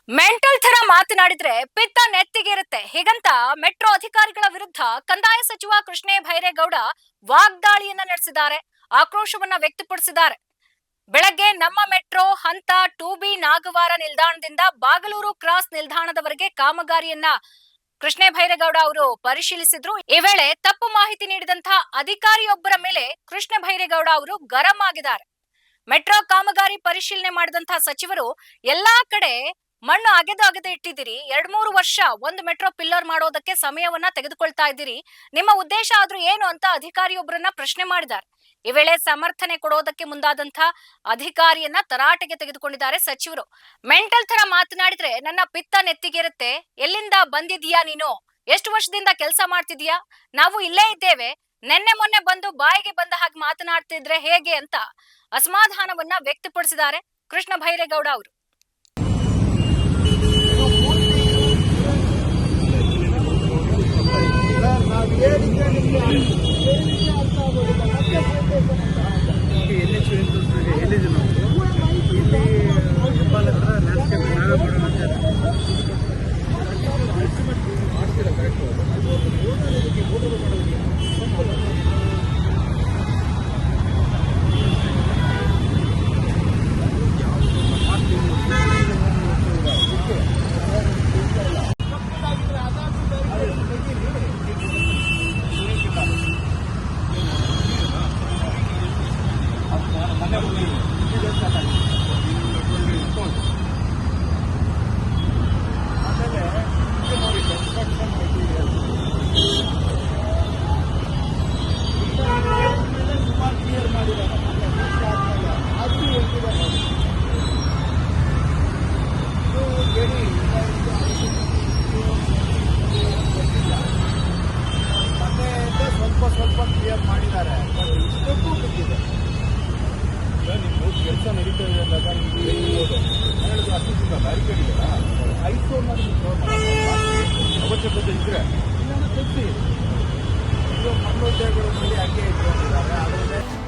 Mental ತರ ಮಾತನಾಡಿದ್ರೆ ಪಿತ್ತ ನೆತ್ತಿಗೇರುತ್ತೆ. ಹೀಗಂತ ಮೆಟ್ರೋ ಅಧಿಕಾರಿಗಳ ವಿರುದ್ಧ ಕಂದಾಯ ಸಚಿವ ಕೃಷ್ಣ ಭೈರೇಗೌಡ ವಾಗ್ದಾಳಿಯನ್ನ ನಡೆಸಿದ್ದಾರೆ. ಆಕ್ರೋಶವನ್ನ ವ್ಯಕ್ತಪಡಿಸಿದ್ದಾರೆ. ಬೆಳಗ್ಗೆ ನಮ್ಮ ಮೆಟ್ರೋ ಹಂತ 2B ನಾಗವಾರ ನಿಲ್ದಾಣದಿಂದ ಬಾಗಲೂರು ಕ್ರಾಸ್ ನಿಲ್ದಾಣದವರೆಗೆ ಕಾಮಗಾರಿಯನ್ನ ಕೃಷ್ಣ ಭೈರೇಗೌಡ ಅವರು ಪರಿಶೀಲಿಸಿದ್ರು. ಈ ವೇಳೆ ತಪ್ಪು ಮಾಹಿತಿ ನೀಡಿದಂತಹ ಅಧಿಕಾರಿಯೊಬ್ಬರ ಮೇಲೆ ಕೃಷ್ಣ ಭೈರೇಗೌಡ ಅವರು ಗರಂ ಆಗಿದ್ದಾರೆ. ಮೆಟ್ರೋ ಕಾಮಗಾರಿ ಪರಿಶೀಲನೆ ಮಾಡಿದಂತಹ ಸಚಿವರು ಎಲ್ಲಾ ಕಡೆ ಮಣ್ಣು ಅಗೆದು ಇಟ್ಟಿದ್ದೀರಿ, 2-3 ವರ್ಷ ಒಂದು ಮೆಟ್ರೋ ಪಿಲ್ಲರ್ ಮಾಡೋದಕ್ಕೆ ಸಮಯವನ್ನ ತೆಗೆದುಕೊಳ್ತಾ ಇದ್ದೀರಿ, ನಿಮ್ಮ ಉದ್ದೇಶ ಆದ್ರೂ ಏನು ಅಂತ ಅಧಿಕಾರಿಯೊಬ್ಬರನ್ನ ಪ್ರಶ್ನೆ ಮಾಡಿದ್ದಾರೆ. ಈ ವೇಳೆ ಸಮರ್ಥನೆ ಕೊಡೋದಕ್ಕೆ ಮುಂದಾದಂತ ಅಧಿಕಾರಿಯನ್ನ ತರಾಟೆಗೆ ತೆಗೆದುಕೊಂಡಿದ್ದಾರೆ ಸಚಿವರು. ಮೆಂಟಲ್ ತರ ಮಾತನಾಡಿದ್ರೆ ನನ್ನ ಪಿತ್ತ ನೆತ್ತಿಗೇರುತ್ತೆ, ಎಲ್ಲಿಂದ ಬಂದಿದೀಯಾ ನೀನು, ಎಷ್ಟು ವರ್ಷದಿಂದ ಕೆಲಸ ಮಾಡ್ತಿದೀಯಾ, ನಾವು ಇಲ್ಲೇ ಇದ್ದೇವೆ, ನೆನ್ನೆ ಮೊನ್ನೆ ಬಂದು ಬಾಯಿಗೆ ಬಂದ ಹಾಗೆ ಮಾತನಾಡ್ತಿದ್ರೆ ಹೇಗೆ ಅಂತ ಅಸಮಾಧಾನವನ್ನ ವ್ಯಕ್ತಪಡಿಸಿದ್ದಾರೆ ಕೃಷ್ಣ ಭೈರೇಗೌಡ ಅವರು. ಸ್ವಲ್ಪ ಕ್ಲಿಯರ್ ಮಾಡಿದ್ದಾರೆ, ಬಟ್ ಇಷ್ಟಕ್ಕೂ ಬಿದ್ದಿದೆ. ನಿಮ್ಮ ಕೆಲಸ ನಡೀತಾ ಇದೆ ಅಂದಾಗ ನಿಮಗೆ ಅಷ್ಟಿಂದ ಬ್ಯಾರಿಕೇಡ್ ಇದೆಯಲ್ಲ, ಐಸೋ ಅವಶ್ಯಕತೆ ಇದ್ರೆ ಇಲ್ಲ ತಿಳಿಸಿ. ಮಣ್ಣು ಉದ್ಯೋಗಗಳಲ್ಲಿ ಹಂಗೆ ಇಟ್ಕೊಂಡಿದ್ದಾರೆ.